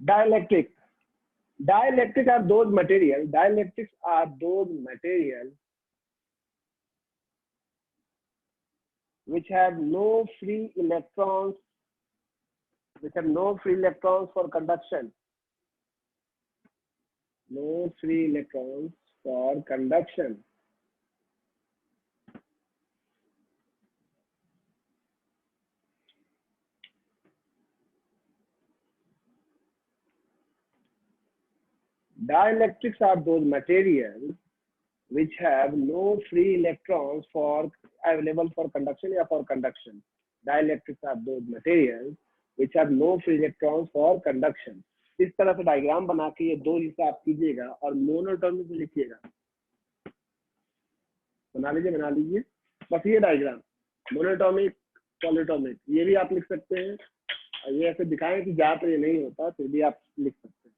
Dielectric. Dielectric are those material. Dielectrics are those material which have no free electrons. Which have no free electrons for conduction. No free electrons for conduction. Dielectrics are those materials which have no free electrons for available for conduction या for conduction. Dielectrics are those materials which have no free electrons for conduction. इस तरह से diagram बना के ये दो हिस्सा आप कीजिएगा और मोनोटॉमिक में लिखिएगा. बना लीजिए बस ये डायग्राम. मोनोटॉमिक, पॉलीटॉमिक ये भी आप लिख सकते हैं. ये ऐसे दिखाएं कि जहाँ पर ये नहीं होता फिर भी आप लिख सकते हैं.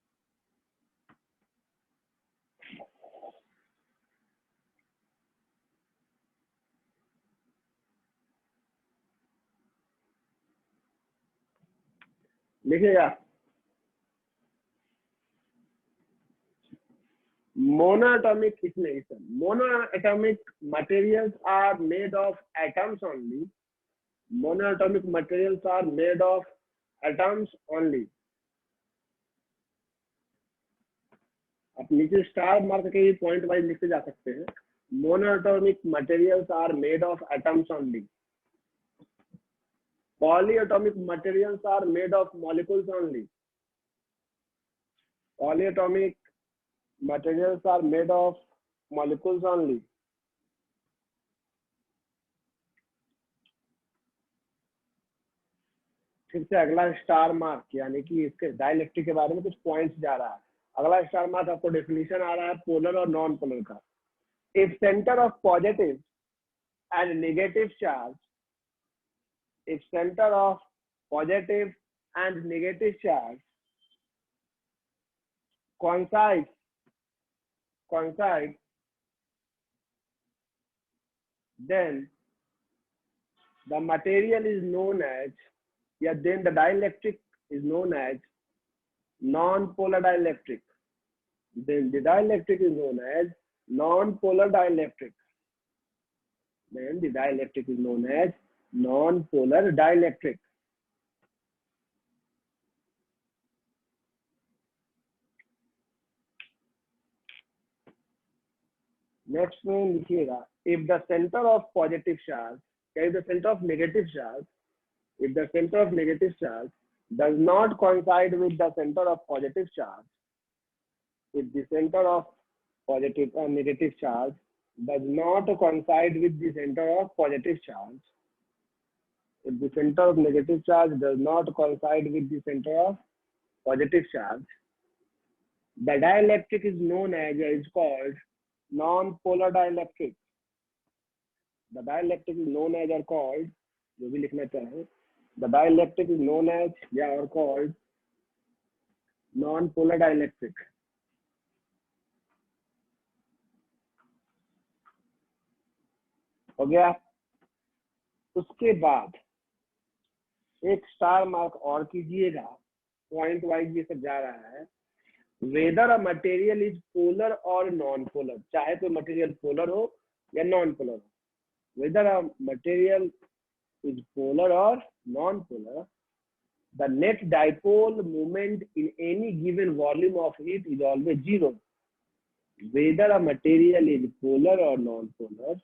लिखिएगा. Monoatomic इसमें monoatomic materials are made of atoms only. Monoatomic materials are made of atoms only. आप नीचे स्टार मार्क के ये पॉइंट वाइज लिखते जा सकते हैं. Monoatomic materials are made of atoms only. Polyatomic materials are made of molecules only. Polyatomic materials are made of molecules only. फिर से अगला स्टार मार्क, यानी कि इसके डाइलेक्ट्रिक के बारे में कुछ पॉइंट्स जा रहा है. अगला स्टार मार्क आपको डेफिनेशन आ रहा है पोलर और नॉन पोलर का. If centre of positive and negative charge, if center of positive and negative charge coincide, then the material is known as, then the dielectric is known as non-polar dielectric. Then the dielectric is known as non-polar dielectric. Then the dielectric is known as non-polar dielectric. Next में लिखिएगा, if the center of positive charge, if the center of negative charge, if the center of negative charge does not coincide with the center of positive charge, if the center of positive and negative charge does not coincide with the center of positive charge, if the center of negative charge does not coincide with the center of positive charge, the dielectric is known as, is called non-polar dielectric. The dielectric is known as or called, जो भी लिखना चाहे, the dielectric is known as or called non-polar dielectric. हो गया. उसके बाद एक star mark और कीजिएगा, पॉइंट वाइज ये सब जा रहा है. Whether a material is polar or non polar, चाहे तो मटेरियल पोलर हो या नॉन पोलर हो. Whether a material is polar or non polar, the net dipole moment in any given volume of heat is always zero. Whether a material is polar or non polar,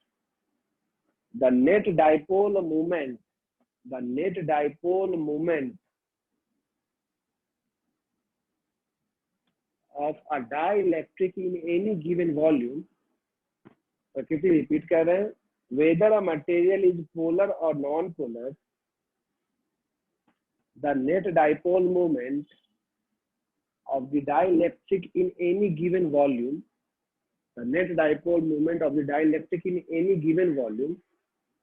the net dipole moment of a dielectric in any given volume, तो किसी repeat कर रहे हैं, whether a material is polar or non-polar, the net dipole moment of the dielectric in any given volume, the net dipole moment of the dielectric in any given volume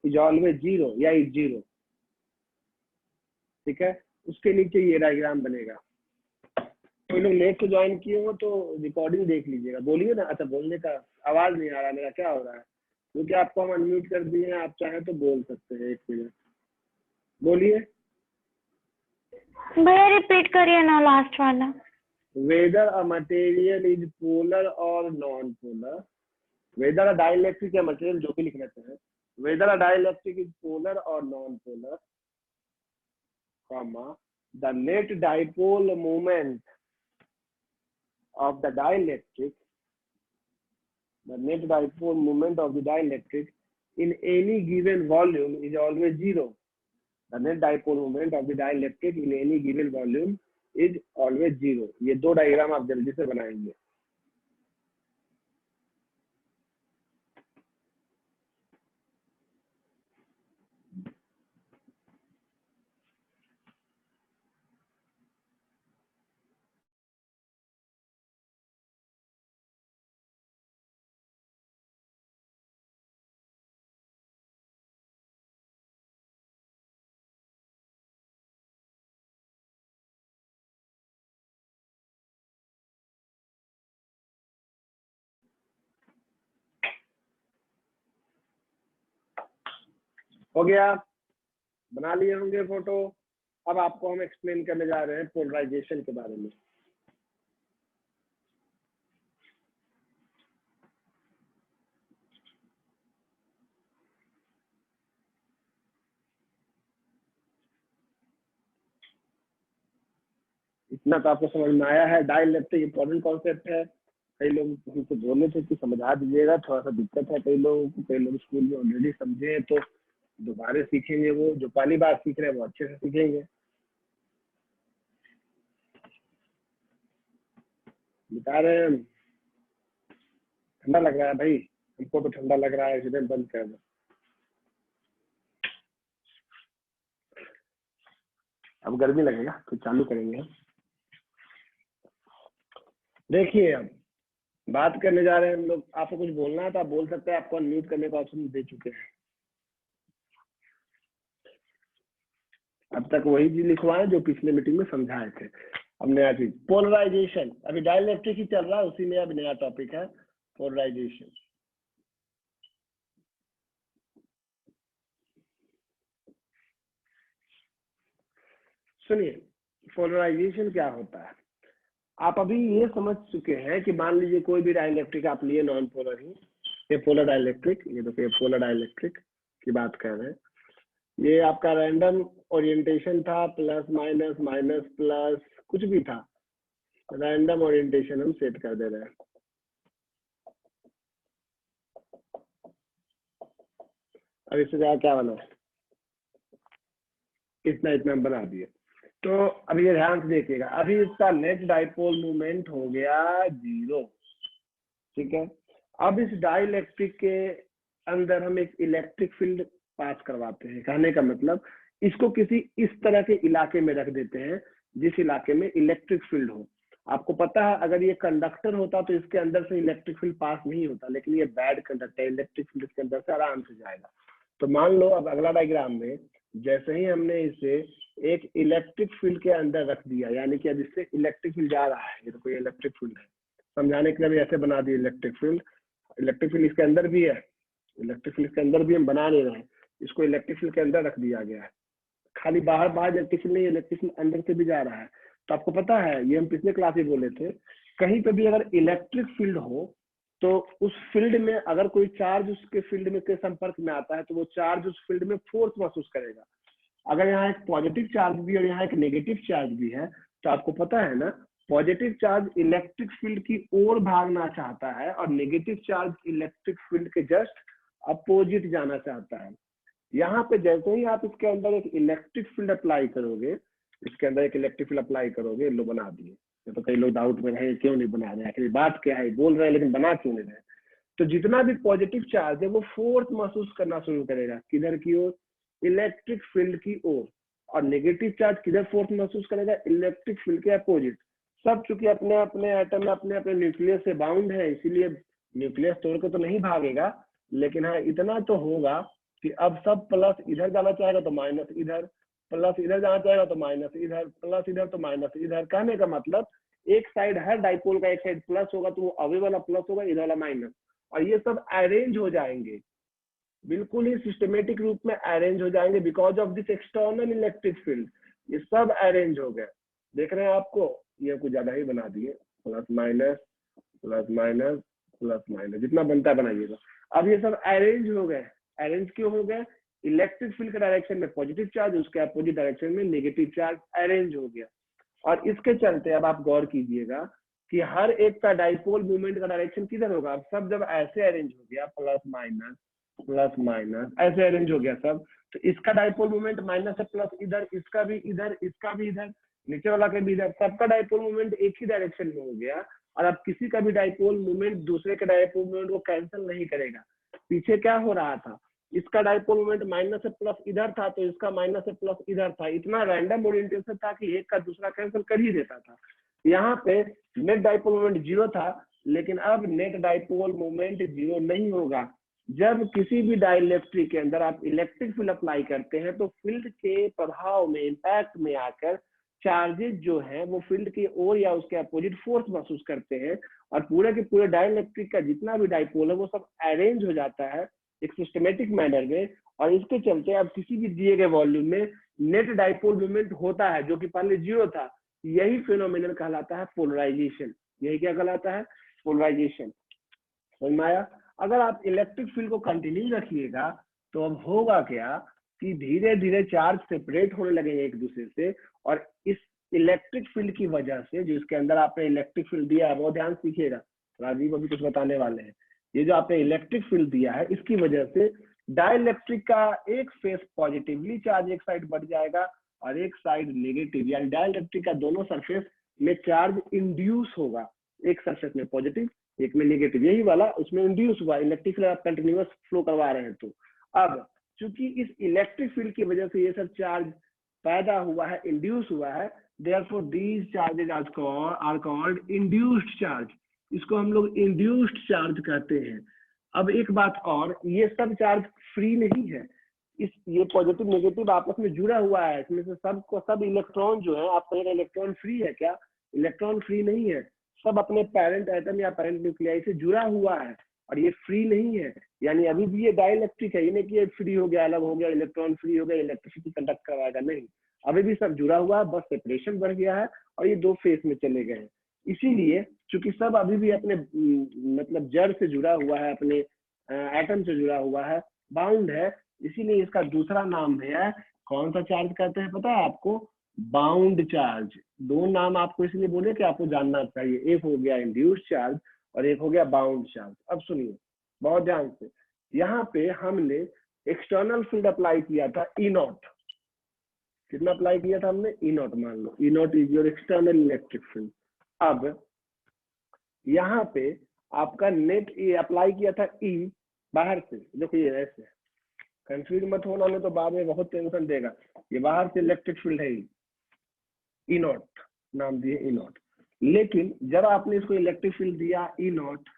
is always zero या is zero. ठीक है. उसके नीचे ये diagram बनेगा. कोई लोग late से ज्वाइन किए हो तो रिकॉर्डिंग देख लीजिएगा. बोलिए ना. अच्छा, बोलने का आवाज नहीं आ रहा मेरा, क्या हो रहा है? क्योंकि आपको हम अनम्यूट कर दिए हैं, आप चाहे तो बोल सकते हैं. 1 मिनट बोलिए भैया. रिपीट करिए ना लास्ट वाला. whether a material is polar or non-polar, whether a dielectric या material जो भी लिख लेते हैं, whether a dielectric is polar or non-polar, comma, the net dipole moment of the dielectric, the net dipole moment of the dielectric in any given volume is always zero. The net dipole moment of the dielectric in any given volume is always zero. ये दो diagram आप जल्दी से बनाएंगे. हो गया, बना लिए होंगे फोटो. अब आपको हम एक्सप्लेन करने जा रहे हैं पोलराइजेशन के बारे में. इतना तो आपको समझ में आया है. डाइलेक्ट्रिक इंपॉर्टेंट कॉन्सेप्ट है. कई लोग हमसे बोले थे कि समझा दीजिएगा, थोड़ा सा दिक्कत है कई लोगों को. कई लोग स्कूल में ऑलरेडी समझे हैं तो दोबारा सीखेंगे. वो जो पहली बार सीख रहे हैं वो अच्छे से सीखेंगे. बता रहे हैं ठंडा लग रहा है भाई, हमको तो ठंडा लग रहा है, इसलिए बंद कर दो. अब गर्मी लगेगा तो चालू करेंगे. देखिए अब बात करने जा रहे हैं हम लोग. आपको कुछ बोलना है तो आप बोल सकते हैं. आपको अनम्यूट करने का ऑप्शन दे चुके हैं. अब तक वही चीज लिखवाए जो पिछले मीटिंग में समझाए थे. अब नया चीज पोलराइजेशन. अभी डाइलेक्ट्रिक ही चल रहा है, उसी में अब नया टॉपिक है पोलराइजेशन. सुनिए, पोलराइजेशन क्या होता है. आप अभी ये समझ चुके हैं कि मान लीजिए कोई भी डाइलेक्ट्रिक आप लिए नॉन पोलर ही. ये पोलर डाइलेक्ट्रिक, ये देखिए पोलर डाइलेक्ट्रिक की बात कर रहे हैं. ये आपका रैंडम ओरिएंटेशन था, प्लस माइनस माइनस प्लस कुछ भी था. रैंडम ओरिएंटेशन हम सेट कर दे रहे हैं. अब इससे क्या बना, इतना इतना हम बना दिए. तो अभी ये ध्यान से देखिएगा. अभी इसका नेट डाइपोल मूवमेंट हो गया 0. ठीक है. अब इस डाइलेक्ट्रिक के अंदर हम एक इलेक्ट्रिक फील्ड पास करवाते हैं. कहने का मतलब इसको किसी इस तरह के इलाके में रख देते हैं जिस इलाके में इलेक्ट्रिक फील्ड हो. आपको पता है अगर ये कंडक्टर होता तो इसके अंदर से इलेक्ट्रिक फील्ड पास नहीं होता, लेकिन ये बैड कंडक्टर, इलेक्ट्रिक फील्ड इसके अंदर से आराम से जाएगा. तो मान लो अब अगला डायग्राम में जैसे ही हमने इसे एक इलेक्ट्रिक फील्ड के अंदर रख दिया, यानी कि अब इससे इलेक्ट्रिक फील्ड जा रहा है. ये तो कोई इलेक्ट्रिक फील्ड है. समझाने के लिए ऐसे बना दिए इलेक्ट्रिक फील्ड. इलेक्ट्रिक फील्ड इसके अंदर भी है, इलेक्ट्रिक फील्ड के अंदर भी हम बना नहीं रहे हैं. इसको इलेक्ट्रिक फील्ड के अंदर रख दिया गया है. खाली बाहर बाहर इलेक्ट्रिक फील्ड नहीं, इलेक्ट्रिक फील्ड अंदर से भी जा रहा है. तो आपको पता है, ये हम पिछले क्लास में बोले थे, कहीं पे भी अगर इलेक्ट्रिक फील्ड हो तो उस फील्ड में अगर कोई चार्ज उसके फील्ड में के संपर्क में आता है तो वो चार्ज उस फील्ड में फोर्स महसूस करेगा. अगर यहाँ एक पॉजिटिव चार्ज भी और यहाँ एक नेगेटिव चार्ज भी है तो आपको पता है ना, पॉजिटिव चार्ज इलेक्ट्रिक फील्ड की ओर भागना चाहता है और नेगेटिव चार्ज इलेक्ट्रिक फील्ड के जस्ट अपोजिट जाना चाहता है. यहाँ पे जैसे ही आप इसके अंदर एक इलेक्ट्रिक फील्ड अप्लाई करोगे, इसके अंदर एक इलेक्ट्रिक फील्ड अप्लाई करोगे, लो बना दिए. तो कई लोग डाउट में रहे क्यों नहीं बना रहे, आखिर बात क्या है, बोल रहे हैं लेकिन बना क्यों नहीं रहे. तो जितना भी पॉजिटिव चार्ज है वो फोर्स महसूस करना शुरू करेगा. किधर की ओर, इलेक्ट्रिक फील्ड की ओर. और नेगेटिव चार्ज किधर फोर्स महसूस करेगा, इलेक्ट्रिक फील्ड के अपोजिट. सब चूंकि अपने अपने एटम में अपने अपने न्यूक्लियस से बाउंड है, इसीलिए न्यूक्लियस तोड़कर तो नहीं भागेगा, लेकिन हाँ इतना तो होगा कि अब सब प्लस इधर जाना चाहेगा तो माइनस इधर, प्लस इधर जाना चाहेगा तो माइनस इधर, प्लस इधर तो माइनस इधर. कहने का मतलब एक साइड हर डाइपोल का एक साइड प्लस होगा तो वो अवे वाला प्लस होगा, इधर वाला माइनस. और ये सब अरेंज हो जाएंगे, बिल्कुल ही सिस्टमेटिक रूप में अरेंज हो जाएंगे because of this external electric field. ये सब अरेंज हो गए. देख रहे हैं आपको, ये कुछ ज्यादा ही बना दिए, plus minus plus minus plus minus, जितना बनता है बनाइएगा। अब ये सब अरेंज हो गए। अरेंज क्यों हो गए? इलेक्ट्रिक फील्ड के डायरेक्शन में पॉजिटिव चार्ज, उसके अपोजिट डायरेक्शन में नेगेटिव चार्ज अरेंज हो गया। और इसके चलते अब आप गौर कीजिएगा कि हर एक का डाइपोल मूवमेंट का डायरेक्शन किधर होगा। अब सब जब ऐसे अरेंज हो गया, प्लस माइनस ऐसे अरेंज हो गया सब, तो इसका डाइपोल मूवमेंट माइनस से प्लस इधर, इसका भी इधर, इसका भी इधर, नीचे वाला के भी इधर, सबका डाइपोल मूवमेंट एक ही डायरेक्शन में हो गया। और अब किसी का भी डाइपोल मूवमेंट दूसरे के डाइपोल मूवमेंट को कैंसिल नहीं करेगा। पीछे क्या हो रहा था, इसका डाइपोल मूवमेंट माइनस से प्लस इधर था, तो इसका माइनस से प्लस इधर था। इतना रैंडम ओरिएंटेशन था कि एक का दूसरा कैंसिल कर ही देता था। यहाँ पे नेट डाइपोल मूवमेंट जीरो था, लेकिन अब नेट डाइपोल मूवमेंट जीरो नहीं होगा। जब किसी भी डाइलेक्ट्रिक के अंदर आप इलेक्ट्रिक फील्ड अप्लाई करते हैं, तो फील्ड के प्रभाव में, इंपैक्ट में आकर चार्जेस जो है वो फील्ड की ओर या उसके अपोजिट फोर्स महसूस करते हैं, और पूरे के पूरे डाइलेक्ट्रिक का जितना भी डाइपोल है वो सब अरेंज हो जाता है एक सिस्टमेटिक मैनर में। और इसके चलते अब किसी भी दिए गए वॉल्यूम में नेट डाइपोल मूवमेंट होता है, जो कि पहले जीरो था। यही फिनोमिनन कहलाता है पोलराइजेशन। यही क्या कहलाता है? पोलराइजेशन। समझ में आया? अगर आप इलेक्ट्रिक फील्ड को कंटिन्यू रखिएगा तो अब होगा क्या कि धीरे धीरे चार्ज सेपरेट होने लगेंगे एक दूसरे से, और इस इलेक्ट्रिक फील्ड की वजह से, जो इसके अंदर आपने इलेक्ट्रिक फील्ड दिया है, बहुत ध्यान सीखिएगा, राजीव अभी कुछ बताने वाले हैं। ये जो आपने इलेक्ट्रिक फील्ड दिया है, इसकी वजह से डाइलेक्ट्रिक का एक फेस पॉजिटिवली चार्ज एक साइड बढ़ जाएगा और एक साइड नेगेटिव, यानी डाइलेक्ट्रिक का दोनों सरफेस में चार्ज इंड्यूस होगा। एक सरफेस में पॉजिटिव, एक में नेगेटिव, यही वाला उसमें इंड्यूस हुआ। इलेक्ट्रिक फील्ड आप कंटिन्यूअस फ्लो करवा रहे हैं। तो अब चूंकि इस इलेक्ट्रिक फील्ड की वजह से ये सब चार्ज पैदा हुआ है, इंड्यूस हुआ है, therefore these charges are called induced charge. इसको हम लोग इंड्यूस्ड चार्ज कहते हैं। अब एक बात और, ये सब चार्ज फ्री नहीं है। ये पॉजिटिव नेगेटिव आपस में जुड़ा हुआ है। इसमें से सब इलेक्ट्रॉन जो है, आप कहेंगे इलेक्ट्रॉन फ्री है क्या? इलेक्ट्रॉन फ्री नहीं है। सब अपने पेरेंट एटम या पेरेंट न्यूक्लियाई से जुड़ा हुआ है, और ये फ्री नहीं है। यानी अभी भी ये डाइलेक्ट्रिक है, ये नहीं कि ये फ्री हो गया, अलग हो गया, इलेक्ट्रॉन फ्री हो गया, इलेक्ट्रिसिटी कंडक्ट करवाएगा, नहीं। अभी भी सब जुड़ा हुआ है, बस सेपरेशन बढ़ गया है और ये दो फेस में चले गए हैं। इसीलिए चूंकि सब अभी भी अपने मतलब जड़ से जुड़ा हुआ है, अपने एटम से जुड़ा हुआ है, बाउंड है, इसीलिए इसका दूसरा नाम है, कौन सा चार्ज कहते हैं पता है आपको? Bound charge. दो नाम आपको इसलिए बोले कि आपको जानना चाहिए, एक हो गया इंड्यूस्ड चार्ज और एक हो गया बाउंड चार्ज। अब सुनिए बहुत ध्यान से, यहाँ पे हमने एक्सटर्नल फील्ड अप्लाई किया था ई नॉट। कितना अप्लाई किया था हमने? E naught. मान लो E naught is your external electric field. अब यहाँ पे आपका नेट ये अप्लाई किया था ई बाहर से। देखो ये ऐसे, कंफ्यूज मत होना, नहीं तो बाद में बहुत टेंशन देगा। ये बाहर से इलेक्ट्रिक फील्ड है, ई नॉट नाम दिए ई नॉट। लेकिन जब आपने इसको इलेक्ट्रिक फील्ड दिया ई नॉट,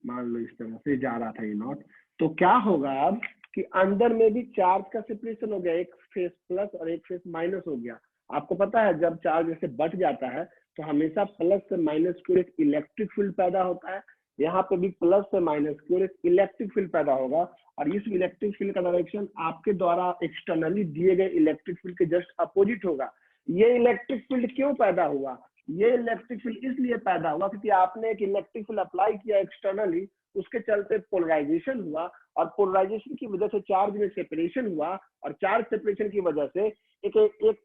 मान लो इस तरह से जा रहा था ई नॉट, तो क्या होगा अब कि अंदर में भी चार्ज का सेपरेशन हो गया, एक फेस प्लस और एक फेस माइनस हो गया। आपको पता है जब चार्ज ऐसे बढ़ जाता है तो हमेशा प्लस से माइनस की ओर एक इलेक्ट्रिक फील्ड पैदा होता है। यहाँ पे भी प्लस से माइनस की ओर एक इलेक्ट्रिक फील्ड पैदा होगा, और इस इलेक्ट्रिक फील्ड का डायरेक्शन आपके द्वारा एक्सटर्नली दिए गए इलेक्ट्रिक फील्ड के जस्ट अपोजिट होगा। ये इलेक्ट्रिक फील्ड क्यों पैदा हुआ? ये इलेक्ट्रिक फील्ड इसलिए पैदा हुआ क्योंकि आपने एक इलेक्ट्रिक फील्ड अप्लाई किया एक्सटर्नली, उसके चलते पोलराइजेशन हुआ, और पोलराइजेशन की वजह से चार्ज में सेपरेशन हुआ, और चार्ज सेपरेशन की वजह से एक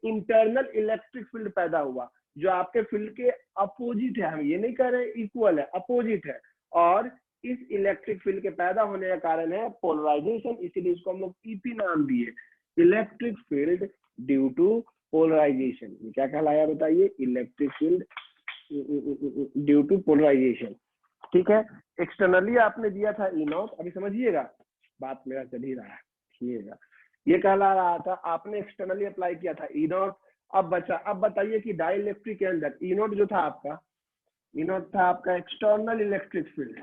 इंटरनल इलेक्ट्रिक फील्ड पैदा हुआ जो आपके फील्ड के अपोजिट है। हम ये नहीं कह रहे इक्वल है, अपोजिट है। और इस इलेक्ट्रिक फील्ड के पैदा होने का कारण है पोलराइजेशन, इसीलिए इसको हम लोग ईपी नाम दिए, electric field due to polarization. ये क्या कहलाया बताइए? Electric field due to polarization. ठीक है, एक्सटर्नली आपने दिया था ई नॉट। अभी समझिएगा, बात मेरा चल ही रहा है। ये कहला रहा था आपने एक्सटर्नली अप्लाई किया था ई नॉट। अब बताइए कि डाइलेक्ट्रिक के अंदर ई नॉट जो था आपका, ई नॉट था आपका external electric field,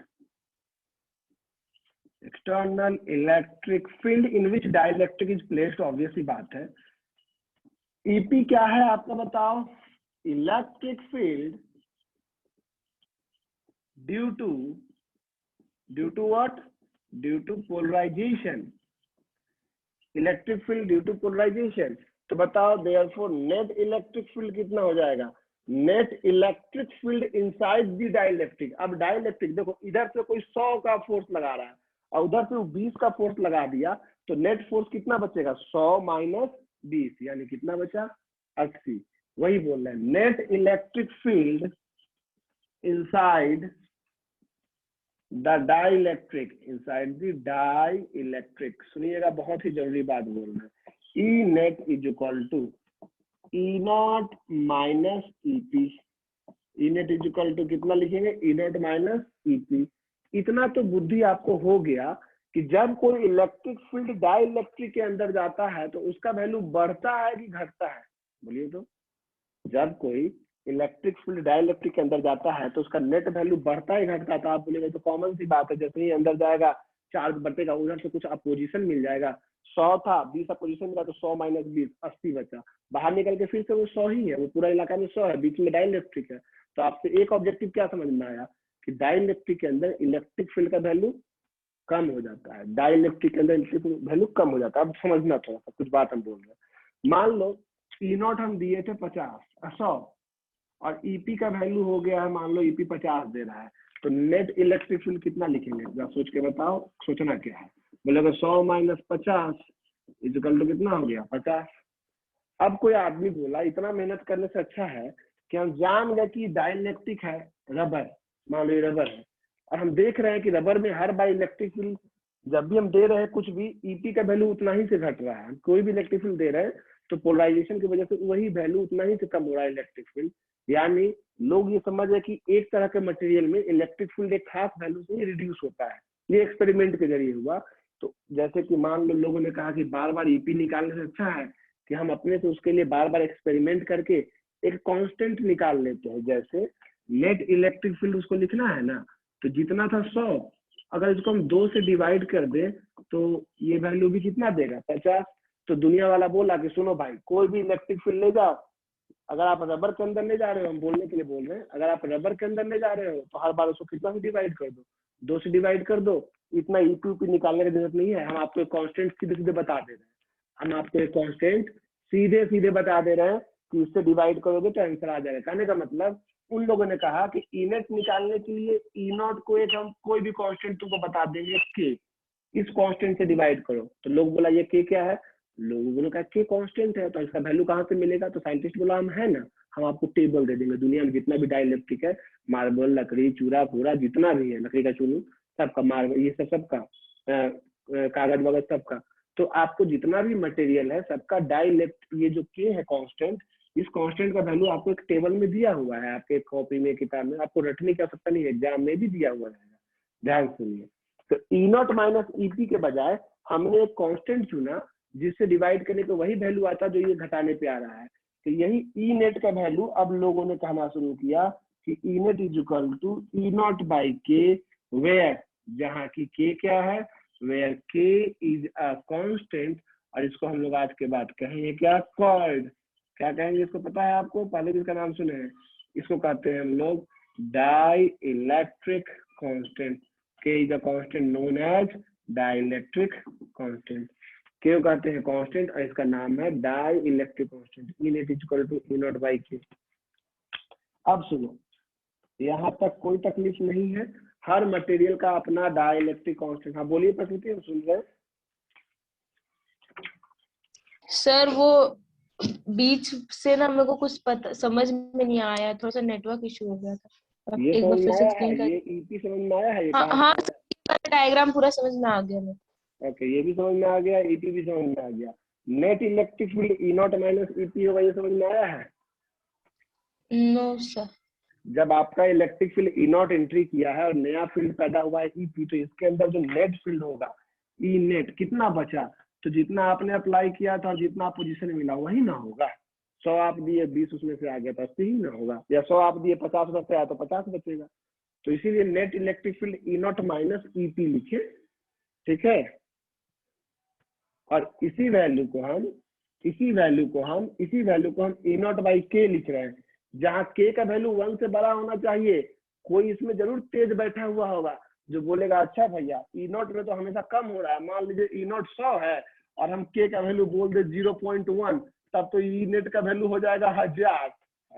external electric field in which dielectric is placed. Obvious ही बात है। ईपी क्या है आपका बताओ? Electric field due to what? Due to polarisation. Electric field due to polarisation. तो बताओ देयरफॉर नेट इलेक्ट्रिक फील्ड कितना हो जाएगा? Net electric field inside the dielectric. अब डाइलेक्ट्रिक देखो, इधर से कोई 100 का फोर्स लगा रहा है और उधर से 20 का फोर्स लगा दिया, तो नेट फोर्स कितना बचेगा? 100 माइनस 20, यानी कितना बचा? 80। वही बोल रहे हैं, net electric field inside the dielectric, inside the dielectric. सुनिएगा, बहुत ही जरूरी बात बोल रहे हैं। E net is equal to E naught minus EP. E net is equal to कितना लिखेंगे? E naught minus EP. इतना तो बुद्धि आपको हो गया कि जब कोई इलेक्ट्रिक फील्ड डाइलेक्ट्रिक के अंदर जाता है तो उसका वैल्यू बढ़ता है कि घटता है? बोलिए तो। जब कोई इलेक्ट्रिक फील्ड डाइलेक्ट्रिक के अंदर जाता है तो उसका नेट वैल्यू बढ़ता है घटता है? तो आप बोलेंगे तो कॉमन सी बात है, जैसे ही अंदर जाएगा चार्ज बढ़ेगा, उधर से कुछ अपोजिशन मिल जाएगा। 100 था, 20 अपोजिशन मिला तो 100 माइनस 20 80 बचा। बाहर निकल के फिर से वो 100 ही है, वो पूरा इलाका में 100 है, बीच में डाइलेक्ट्रिक है। तो आपसे एक ऑब्जेक्टिव क्या समझ में आया कि डाइलेक्ट्रिक के अंदर इलेक्ट्रिक फील्ड का वैल्यू कम हो जाता है, डाइलेक्ट्रिक के अंदर इलेक्ट्रिक वैल्यू कम हो जाता है। अब समझना थोड़ा सा, कुछ बात हम बोल रहे हैं। मान लो ई नॉट हम दिए थे 100 और ईपी का वैल्यू हो गया है, मान लो ईपी 50 दे रहा है, तो नेट इलेक्ट्रिक फील्ड कितना लिखेंगे? जरा सोच के बताओ, सोचना क्या है। बोलेगा 100 माइनस 50 इक्वल टू कितना हो गया? 50। अब कोई आदमी बोला इतना मेहनत करने से अच्छा है कि हम जान गए कि डाइलेक्ट्रिक है रबर, मान लो ये रबर है, और हम देख रहे हैं कि रबर में हर बार इलेक्ट्रिक फील्ड जब भी हम दे रहे हैं कुछ भी, ईपी का वैल्यू उतना ही से घट रहा है। कोई भी इलेक्ट्रिक फील्ड दे रहे हैं तो पोलराइजेशन की वजह से वही वैल्यू उतना ही से कम हो रहा है इलेक्ट्रिक फील्ड। यानी लोग ये समझ रहे कि एक तरह के मटेरियल में इलेक्ट्रिक फील्ड एक खास वैल्यू से रिड्यूस होता है। ये एक्सपेरिमेंट के जरिए हुआ। तो जैसे कि मान लो लोगों ने कहा कि बार बार ईपी निकालने से अच्छा है कि हम अपने से उसके लिए बार बार एक्सपेरिमेंट करके एक कांस्टेंट निकाल लेते हैं। जैसे नेट इलेक्ट्रिक फील्ड उसको लिखना है ना, तो जितना था 100, अगर इसको हम 2 से डिवाइड कर दे तो ये वैल्यू भी कितना देगा? 50। तो दुनिया वाला बोला कि सुनो भाई, कोई भी इलेक्ट्रिक फील्ड ले जाओ, अगर आप रबर के अंदर ले जा रहे हो, हम बोलने के लिए बोल रहे हैं, अगर आप रबर के अंदर ले जा रहे हो तो हर बार उसको कितना से डिवाइड कर दो? 2 से डिवाइड कर दो। इतना ईपी निकालने की जरूरत नहीं है, हम आपको एक कांस्टेंट सीधे सीधे बता दे रहे हैं। हम आपको एक कांस्टेंट सीधे सीधे बता दे रहे हैं कि इससे डिवाइड करोगे तो आंसर आ जाएगा। कहने का मतलब उन लोगों ने कहा कि ई नेट निकालने के लिए ई नॉट को एक हम कोई भी कांस्टेंट तुमको बता देंगे के, इस कांस्टेंट से डिवाइड करो। तो लोग बोला ये के क्या है? लोगों ने कहा के कांस्टेंट है, तो इसका वैल्यू कहाँ से मिलेगा? तो साइंटिस्ट बोला हम है ना, हम आपको टेबल दे देंगे, दुनिया में जितना भी डाइलेक्ट्रिक है, मार्बल, लकड़ी, चूरा फूरा जितना भी है, लकड़ी का चूरू सबका, मार्बल ये सब सबका, कागज वगैरह सबका, तो आपको जितना भी मटेरियल है सबका डाइलेक्ट, ये जो के है कांस्टेंट, इस कांस्टेंट का वैल्यू आपको एक टेबल में दिया हुआ है, आपके कॉपी में, किताब में, आपको रटने की आवश्यकता नहीं है, एग्जाम में भी दिया हुआ रहेगा। ध्यान सुनिए, तो ई नॉट माइनस ईपी के बजाय हमने एक कांस्टेंट चुना जिससे डिवाइड करने पे वही वैल्यू आता जो ये घटाने पे आ रहा है। तो यही ई नेट का वैल्यू अब लोगों ने कहना शुरू किया कि E net is equal to E naught by K, where, जहाँ की के क्या है, वेयर के इज अ कांस्टेंट, और इसको हम लोग आज के बाद कहेंगे क्या? कॉल्ड, क्या कहेंगे इसको पता है आपको? पहले भी इसका नाम सुने हैं, इसको कहते हैं हम लोग dielectric constant. K is a constant known as dielectric constant. क्यों कहते हैं कांस्टेंट, और इसका नाम है dielectric constant. E net is equal to E naught by K. अब सुनो, यहाँ तक कोई तकलीफ नहीं है, हर मटेरियल का अपना डाई इलेक्ट्रिक कांस्टेंट। हाँ बोलिए प्रकृति, हम सुन रहे हैं। सर वो बीच से ना मेरे को कुछ पता समझ में नहीं आया, थोड़ा सा नेटवर्क इशू हो गया था। ये एक बार समझ फिर में से आया है, एक्सप्लेन कर। ये ईपी समझ में आया है, ये हाँ कहाँ हाँ, से आया? डायग्राम पूरा समझ में आ गया मेरे। ओके, ये भी समझ में आ गया, ईपी भी समझ में आ गया। Net electric field E naught minus EP होगा, ये समझ में आया है? No sir. जब आपका electric field E naught entry किया है और नया फील्ड पैदा हुआ है ईपी, तो इसके अंदर जो नेट फील्ड होगा ई नेट कितना बचा? तो जितना आपने अप्लाई किया था और जितना पोजीशन मिला वही ना होगा। 100 आप दिए, 20 उसमें से आ गया तो 80 ही ना होगा, या 100 आप दिए 50 में से आया तो 50 बचेगा। तो इसीलिए net electric field E naught minus EP लिखे, ठीक है। और इसी वैल्यू को हम ई नॉट बाई के लिख रहे हैं, जहाँ के का वैल्यू 1 से बड़ा होना चाहिए। कोई इसमें जरूर तेज बैठा हुआ होगा जो बोलेगा अच्छा भैया ई नॉट में तो हमेशा कम हो रहा है, मान लीजिए ई नॉट 100 है और हम के का वैल्यू बोल दे 0.1, तब तो ई नेट का वैल्यू हो जाएगा 1000।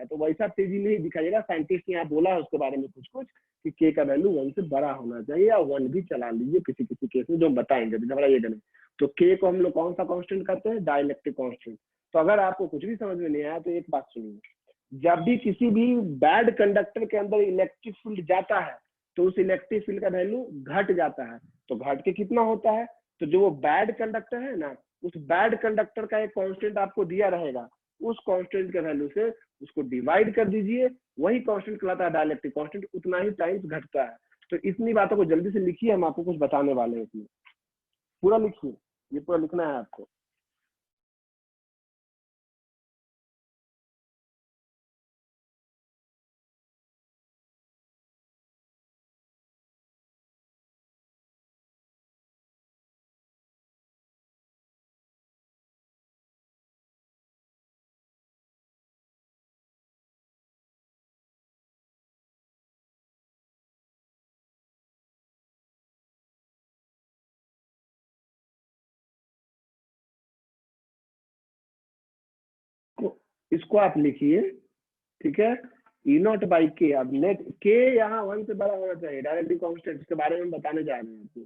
है, तो वैसा तेजी में ही दिखाइएगा। साइंटिस्ट ने यहाँ बोला है उसके बारे में कुछ कुछ कि के का वैल्यू 1 से बड़ा होना चाहिए, या 1 भी चला लीजिए किसी किसी केस में, जो हम बताएंगे, घबराइएगा नहीं। तो के को हम लोग कौन सा कांस्टेंट कहते हैं? Dielectric constant. तो अगर आपको कुछ भी समझ में नहीं आया तो एक बात सुनिए, जब भी किसी भी बैड कंडक्टर के अंदर इलेक्ट्रिक फील्ड जाता है तो उस इलेक्ट्रिक फील्ड का वैल्यू घट जाता है। तो घट के कितना होता है? तो जो वो बैड कंडक्टर है ना, उस बैड कंडक्टर का एक कांस्टेंट आपको दिया रहेगा, उस कांस्टेंट के वैल्यू से उसको डिवाइड कर दीजिए, वही कांस्टेंट कहलाता है डाइलेक्ट्रिक कांस्टेंट, उतना ही टाइम्स घटता है। तो इतनी बातों को जल्दी से लिखिए, हम आपको कुछ बताने वाले हैं इसमें। पूरा लिखिए, ये पूरा लिखना है आपको। इसको आप लिखिए, ठीक है। ई नॉट बाई के, अब नेट के यहाँ 1 से बड़ा होना चाहिए, डायरेक्टली कांस्टेंट, इसके बारे में बताने जा रहे हैं आपको।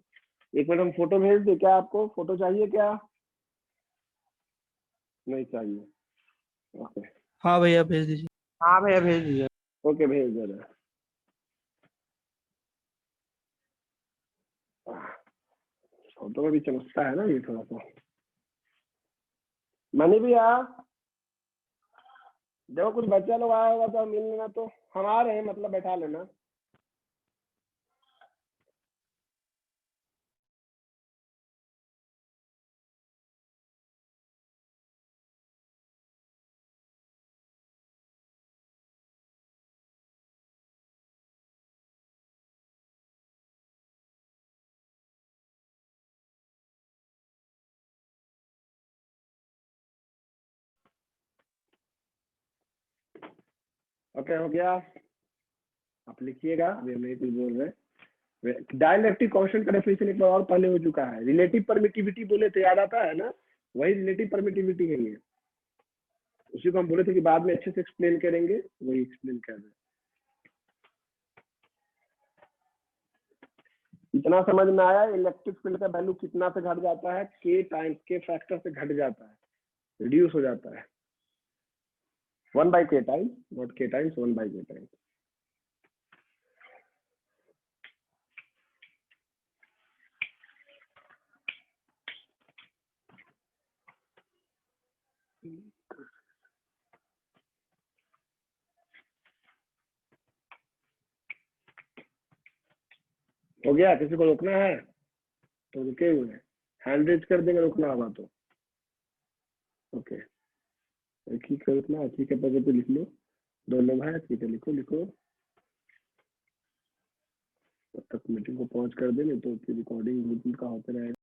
एक मिनट, हम फोटो भेज दें क्या? आपको फोटो चाहिए क्या? नहीं चाहिए? ओके, हाँ भैया भेज दीजिए। हाँ भैया भेज दीजिए। ओके, भेज दे रहे। फोटो में भी चमकता है ना ये थोड़ा सा। मनी भी आ, देखो कुछ बच्चा लोग आया होगा तो मिल लेना, तो हम आ रहे हैं, मतलब बैठा लेना। ओके, हो गया? आप लिखिएगा, अभी हम नहीं कुछ बोल रहे। डाइलेक्ट्रिक कांस्टेंट का डेफिनेशन एक बार और पहले हो चुका है। रिलेटिव परमिटिविटी बोले तो याद आता है ना, वही रिलेटिव परमिटिविटी है ये। उसी को हम बोले थे कि बाद में अच्छे से एक्सप्लेन करेंगे, वही एक्सप्लेन कर रहे हैं। इतना समझ में आया? इलेक्ट्रिक फील्ड का वैल्यू कितना से घट जाता है? के टाइम्स के फैक्टर से घट जाता है, रिड्यूस हो जाता है। 1 by k times, not k times, 1 by k times. हो गया? किसी को रोकना है तो रुके हुए हैं, हैंड रेज कर देंगे रोकना होगा तो। ओके, ठीक है, रुकना, ठीक है, पकड़ पे लिख लो। 2 लोग हैं, ठीक है, लिखो लिखो। तब तक मीटिंग को पॉज कर देंगे तो फिर रिकॉर्डिंग का होते रहेगा।